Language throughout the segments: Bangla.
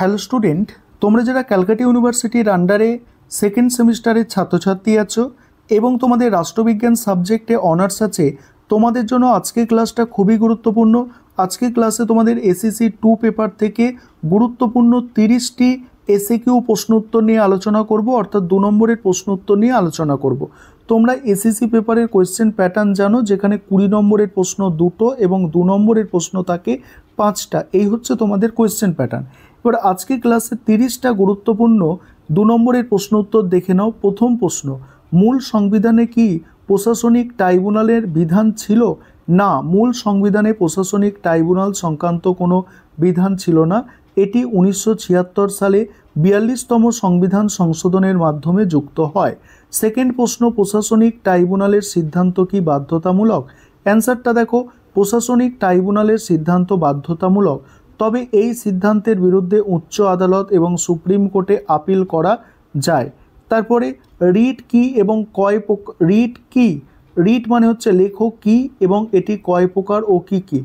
হ্যালো স্টুডেন্ট, তোমরা যারা ক্যালকাটা ইউনিভার্সিটির আন্ডারে সেকেন্ড সেমিস্টারের ছাত্রছাত্রী আছো এবং তোমাদের রাষ্ট্রবিজ্ঞান সাবজেক্টে অনার্স আছে, তোমাদের জন্য আজকের ক্লাসটা খুবই গুরুত্বপূর্ণ। আজকের ক্লাসে তোমাদের এসএসসি 2 পেপার থেকে গুরুত্বপূর্ণ 30টি এসএকিউ প্রশ্ন উত্তর নিয়ে আলোচনা করব, অর্থাৎ 2 নম্বরের প্রশ্ন উত্তর নিয়ে আলোচনা করব। তোমরা এসএসসি পেপারের কোয়েশ্চেন প্যাটার্ন জানো, যেখানে 20 নম্বরের প্রশ্ন 2টো এবং 2 নম্বরের প্রশ্ন থাকে 5টা। এই হচ্ছে তোমাদের কোয়েশ্চেন প্যাটার্ন। এবার আজকে ক্লাসে 30টা গুরুত্বপূর্ণ 2 নম্বরের প্রশ্ন উত্তর দেখে নাও। প্রথম প্রশ্ন, মূল সংবিধানে কি প্রশাসনিক ট্রাইব্যুনালের বিধান ছিল? না, মূল সংবিধানে প্রশাসনিক ট্রাইব্যুনাল সংক্রান্ত কোনো বিধান ছিল না। এটি 1976 সালে 42তম সংবিধান সংশোধনের মাধ্যমে যুক্ত হয়। সেকেন্ড প্রশ্ন, প্রশাসনিক ট্রাইব্যুনালের সিদ্ধান্ত কি বাধ্যতামূলক? অ্যান্সারটা দেখো, প্রশাসনিক ট্রাইব্যুনালের সিদ্ধান্ত বাধ্যতামূলক, তবে এই সিদ্ধান্তের বিরুদ্ধে উচ্চ আদালত এবং সুপ্রিম কোর্টে আপিল করা যায়। তারপরে রিট কি এবং কয় প্রকার? রিট কি? রিট মানে হচ্ছে লেখক কি এবং এটি কয় প্রকার ও কি কি?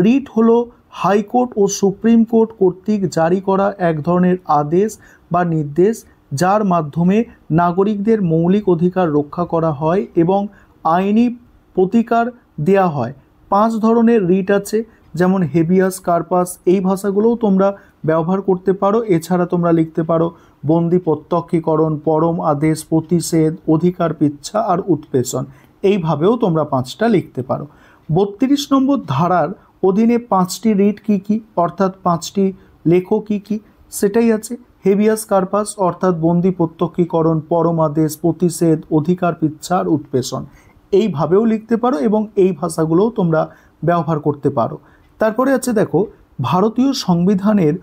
রিট হলো হাইকোর্ট ও সুপ্রিম কোর্ট কর্তৃক জারি করা এক ধরনের আদেশ বা নির্দেশ, যার মাধ্যমে নাগরিকদের মৌলিক অধিকার রক্ষা করা হয় এবং আইনি প্রতিকার দেয়া হয়। 5 ধরনের রিট আছে, যেমন হেবিয়াস কার্পাস, এই ভাষাগুলোও তোমরা ব্যবহার করতে পারো। এছাড়া তোমরা লিখতে পারো বন্দি প্রত্যক্ষীকরণ, পরম আদেশ, প্রতিষেধ, অধিকার পিচ্ছা আর উৎপেষণ। এইভাবেও তোমরা 5টা লিখতে পারো। 32 নম্বর ধারার অধীনে 5টি রিট কি কি, অর্থাৎ 5টি লেখো কি কি? সেটাই আছে হেবিয়াস কার্পাস, অর্থাৎ বন্দি প্রত্যক্ষীকরণ, পরম আদেশ, প্রতিষেধ, অধিকার পিচ্ছা আর উৎপেষণ। এইভাবেও লিখতে পারো এবং এই ভাষাগুলোও তোমরা ব্যবহার করতে পারো। তারপরে আছে দেখো, ভারতীয় সংবিধানের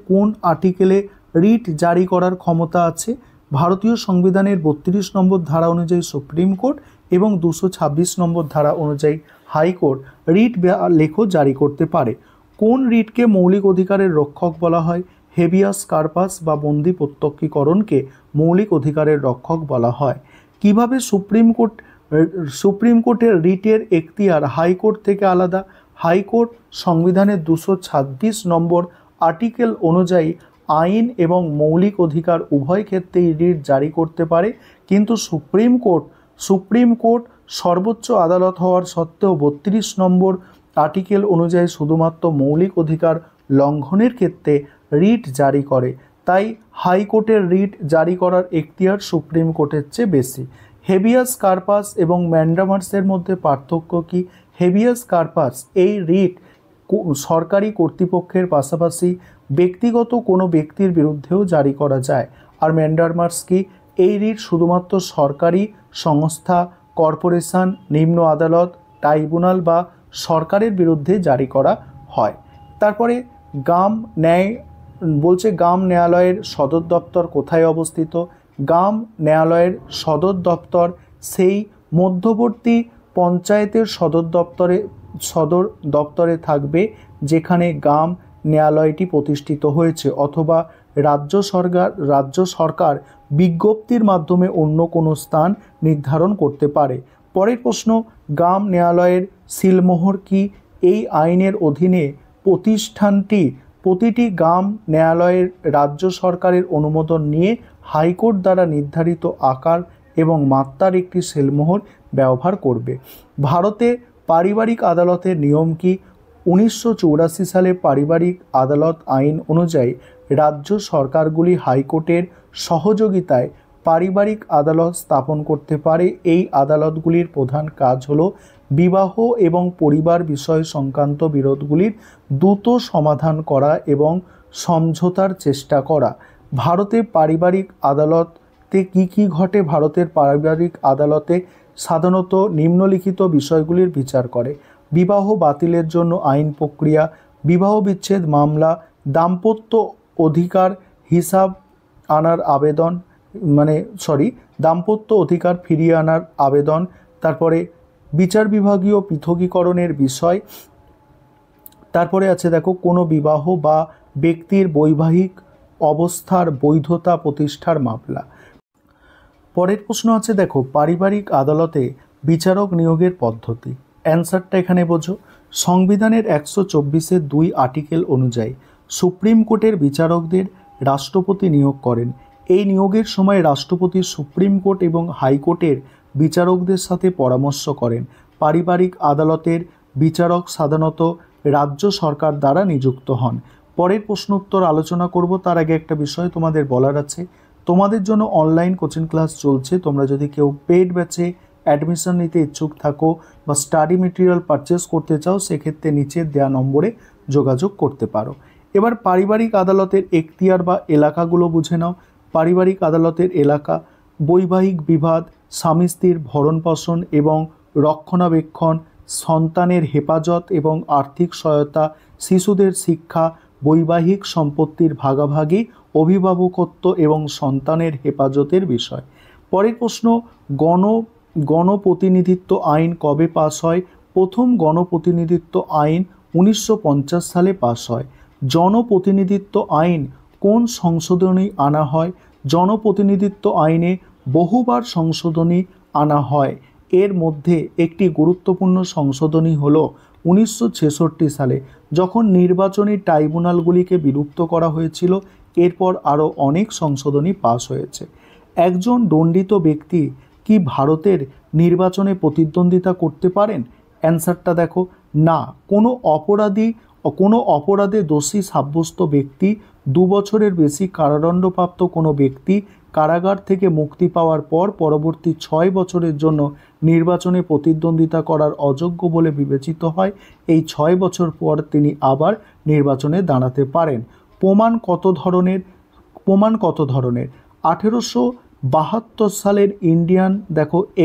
কোন আর্টিকেলে রিট জারি করার ক্ষমতা আছে? ভারতীয় সংবিধানের 32 নম্বর ধারা অনুযায়ী সুপ্রিম কোর্ট এবং 226 নম্বর ধারা অনুযায়ী হাইকোর্ট রিট লেখো জারি করতে পারে। কোন রিটকে মৌলিক অধিকারের রক্ষক বলা হয়? হেবিয়াস কার্পাস বা বন্দি প্রত্যক্ষীকরণকে মৌলিক অধিকারের রক্ষক বলা হয়। কিভাবে সুপ্রিম কোর্টের রিটের এখতিয়ার হাইকোর্ট থেকে আলাদা? হাইকোর্ট সংবিধানের 226 নম্বর আর্টিকেল অনুযায়ী আইন এবং মৌলিক অধিকার উভয় ক্ষেত্রেই রিট জারি করতে পারে, কিন্তু সুপ্রিম কোর্ট সর্বোচ্চ আদালত হওয়ার সত্ত্বেও 32 নম্বর আর্টিকেল অনুযায়ী শুধুমাত্র মৌলিক অধিকার লঙ্ঘনের ক্ষেত্রে রিট জারি করে। তাই হাইকোর্টের রিট জারি করার এখতিয়ার সুপ্রিম কোর্টের চেয়ে বেশি। হেবিয়াস কার্পাস এবং ম্যান্ডামাসের মধ্যে পার্থক্য কি? হেবিয়াস কার্পাস এই রিট সরকারি কর্তৃপক্ষের পাশাপাশি ব্যক্তিগত কোনো ব্যক্তির বিরুদ্ধেও জারি করা যায়। আর ম্যান্ডামাস কি? এই রিট শুধুমাত্র সরকারি সংস্থা, কর্পোরেশন, নিম্ন আদালত, ট্রাইব্যুনাল বা সরকারের বিরুদ্ধে জারি করা হয়। তারপরে গ্রাম ন্যায়ালয়ের সদর দপ্তর কোথায় অবস্থিত? গ্রাম ন্যায়ালয়ের সদর দপ্তর সেই মধ্যবর্তী পঞ্চায়েতের সদর দপ্তরে থাকবে যেখানে গ্রাম ন্যায়ালয়টি প্রতিষ্ঠিত হয়েছে, অথবা রাজ্য সরকার বিজ্ঞপ্তির মাধ্যমে অন্য কোনো স্থান নির্ধারণ করতে পারে। পরের প্রশ্ন, গ্রাম ন্যায়ালয়ের সিলমোহর কি? এই আইনের অধীনে প্রতিটি গ্রাম ন্যায়ালয়ের রাজ্য সরকারের অনুমোদন নিয়ে হাইকোর্ট দ্বারা নির্ধারিত আকার এবং মাত্রার একটি সিলমোহর ব্যবহার করবে। ভারতে পারিবারিক আদালতের নিয়ম কি? 1984 সালে পারিবারিক আদালত আইন অনুযায়ী রাজ্য সরকারগুলি হাইকোর্টের সহযোগিতায় পারিবারিক আদালত স্থাপন করতে পারে। এই আদালতগুলির প্রধান কাজ হল বিবাহ এবং পরিবার বিষয় সংক্রান্ত বিরোধগুলির দ্রুত সমাধান করা এবং সমঝোতার চেষ্টা করা। ভারতে পারিবারিক আদালতে কি ঘটে? ভারতের পারিবারিক আদালতে সাধারণত নিম্নলিখিত বিষয়গুলির বিচার করে: বিবাহ বাতিলের জন্য আইন প্রক্রিয়া, বিবাহ বিচ্ছেদ মামলা, দাম্পত্য অধিকার ফিরিয়ে আনার আবেদন, তারপরে বিচার বিভাগীয় পৃথকীকরণের বিষয়। তারপরে আছে দেখো, কোনো বিবাহ বা ব্যক্তির বৈবাহিক অবস্থার বৈধতা প্রতিষ্ঠার মামলা। পরের প্রশ্ন আছে দেখো, পারিবারিক আদালতে বিচারক নিয়োগের পদ্ধতি। অ্যান্সারটা এখানে বোঝো। সংবিধানের 124-এর 2 আর্টিকেল অনুযায়ী সুপ্রিম কোর্টের বিচারকদের রাষ্ট্রপতি নিয়োগ করেন। এই নিয়োগের সময় রাষ্ট্রপতি সুপ্রিম কোর্ট এবং হাইকোর্টের বিচারকদের সাথে পরামর্শ করেন। পারিবারিক আদালতের বিচারক সাধারণত রাজ্য সরকার দ্বারা নিযুক্ত হন। পরের প্রশ্ন উত্তর আলোচনা করব, তার আগে একটা বিষয় তোমাদের বলার আছে। তোমাদের জন্য অনলাইন কোচিং ক্লাস চলছে। তোমরা যদি কেউ পেড ব্যাচে অ্যাডমিশন নিতে ইচ্ছুক থাকো বা স্টাডি মেটেরিয়াল পারচেস করতে চাও, সেক্ষেত্রে নিচের দেওয়া নম্বরে যোগাযোগ করতে পারো। এবার পারিবারিক আদালতের এখতিয়ার বা এলাকাগুলো বুঝে নাও। পারিবারিক আদালতের এলাকা: বৈবাহিক বিবাদ, স্বামী স্ত্রীর ভরণপোষণ এবং রক্ষণাবেক্ষণ, সন্তানের হেফাজত এবং আর্থিক সহায়তা, শিশুদের শিক্ষা, বৈবাহিক সম্পত্তির ভাগাভাগি, অভিভাবকত্ব এবং সন্তানের হেফাজতের বিষয়। পরের প্রশ্ন, গণপ্রতিনিধিত্ব আইন কবে পাস হয়? প্রথম গণপ্রতিনিধিত্ব আইন 1950 সালে পাস হয়। জনপ্রতিনিধিত্ব আইন কোন সংশোধনী আনা হয়? জনপ্রতিনিধিত্ব আইনে বহুবার সংশোধনী আনা হয়। এর মধ্যে একটি গুরুত্বপূর্ণ সংশোধনী হলো 1966 সালে, যখন নির্বাচনী ট্রাইব্যুনালগুলিকে বিলুপ্ত করা হয়েছিল। এরপর আরও অনেক সংশোধনী পাস হয়েছে। একজন দণ্ডিত ব্যক্তি কি ভারতের নির্বাচনে প্রতিদ্বন্দ্বিতা করতে পারেন? অ্যান্সারটা দেখো, না। কোনো অপরাধে দোষী সাব্যস্ত ব্যক্তি, 2 বছরের বেশি কারাদণ্ডপ্রাপ্ত কোনো ব্যক্তি কারাগার থেকে মুক্তি পাওয়ার পর পরবর্তী 6 বছরের জন্য নির্বাচনে প্রতিদ্বন্দ্বিতা করার অযোগ্য বলে বিবেচিত হয়। এই 6 বছর পর তিনি আবার নির্বাচনে দাঁড়াতে পারেন। প্রমাণ কত ধরনের? 1872 সালের ইন্ডিয়ান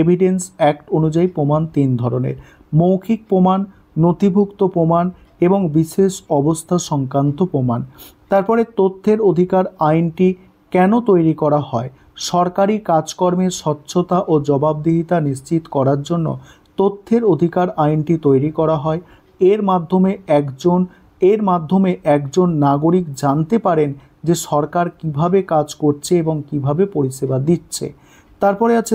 এভিডেন্স অ্যাক্ট অনুযায়ী প্রমাণ 3 ধরনের: মৌখিক প্রমাণ, নথিভুক্ত প্রমাণ এবং বিশেষ অবস্থা সংক্রান্ত প্রমাণ। তারপরে তথ্যের অধিকার আইনটি কেন তৈরি করা হয়? সরকারি কাজকর্মের স্বচ্ছতা ও জবাবদিহিতা নিশ্চিত করার জন্য তথ্যের অধিকার আইনটি তৈরি করা হয়। এর মাধ্যমে একজন নাগরিক জানতে পারেন যে সরকার কিভাবে কাজ করছে এবং কিভাবে পরিষেবা দিচ্ছে। তারপরে আছে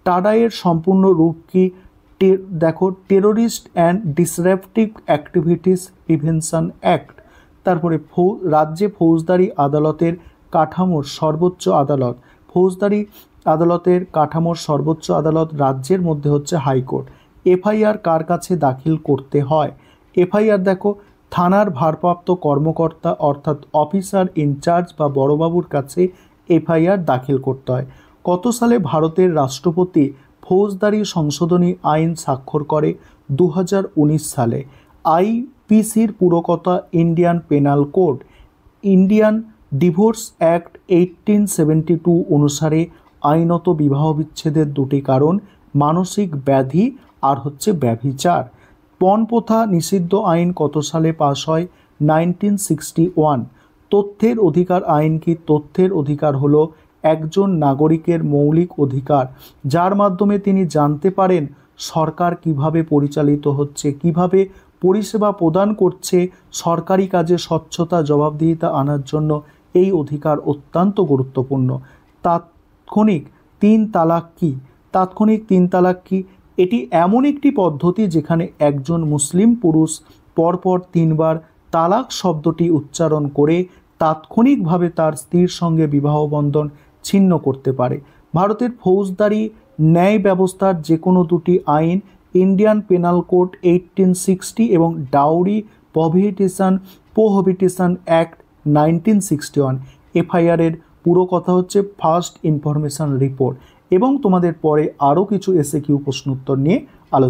টাডা এর সম্পূর্ণ রূপ কি? Terrorist and disruptive activities prevention act. তারপরে রাজ্যে ফৌজদারি আদালতের কাঠামোর সর্বোচ্চ আদালত। ফৌজদারি আদালতের কাঠামোর সর্বোচ্চ আদালত রাজ্যের মধ্যে হচ্ছে হাইকোর্ট। এফআইআর কার কাছে দাখিল করতে হয়? এফআইআর থানার ভারপ্রাপ্ত কর্মকর্তা অর্থাৎ অফিসার ইনচার্জ বা বড়বাবুর কাছে এফআইআর দাখিল করতে হয়। কত সালে ভারতের রাষ্ট্রপতি ফৌজদারি সংশোধনী আইন স্বাক্ষর করে? 2019 সালে। আইপিসির পুরকথা Indian penal code. Indian divorce act 1872 অনুসারে আইনত বিবাহ বিচ্ছেদের 2টি কারণ: মানসিক ব্যাধি আর ব্যভিচার। পণপ্রথা নিষিদ্ধ আইন কত সালে পাস হয়? 1961। তথ্যের অধিকার আইন কি? তথ্যের অধিকার হলো একজন নাগরিকের মৌলিক অধিকার, যার মাধ্যমে তিনি জানতে পারেন সরকার কিভাবে পরিচালিত হচ্ছে, কিভাবে পরিষেবা প্রদান করছে। সরকারি কাজে স্বচ্ছতা, জবাবদিহিতা আনার জন্য এই অধিকার অত্যন্ত গুরুত্বপূর্ণ। তাৎক্ষণিক 3 তালাক কি? তাৎক্ষণিক 3 তালাক কি? এটি এমন একটি পদ্ধতি যেখানে একজন মুসলিম পুরুষ পরপর 3 বার তালাক শব্দটি উচ্চারণ করে তাৎক্ষণিকভাবে তার স্ত্রীর সঙ্গে বিবাহ বন্ধন ছিন্ন করতে পারে। ভারতের ফৌজদারি ন্যায় ব্যবস্থার যে কোনো 2টি আইন: ইন্ডিয়ান পেনাল কোড 1860 এবং ডাউরি প্রোহিবিশন অ্যাক্ট 1961। এফআইআর এর পুরো কথা হচ্ছে ফার্স্ট ইনফরমেশন রিপোর্ট। এবং তোমাদের পরে আরও কিছু এসএকিউ প্রশ্ন উত্তর নিয়ে আলোচনা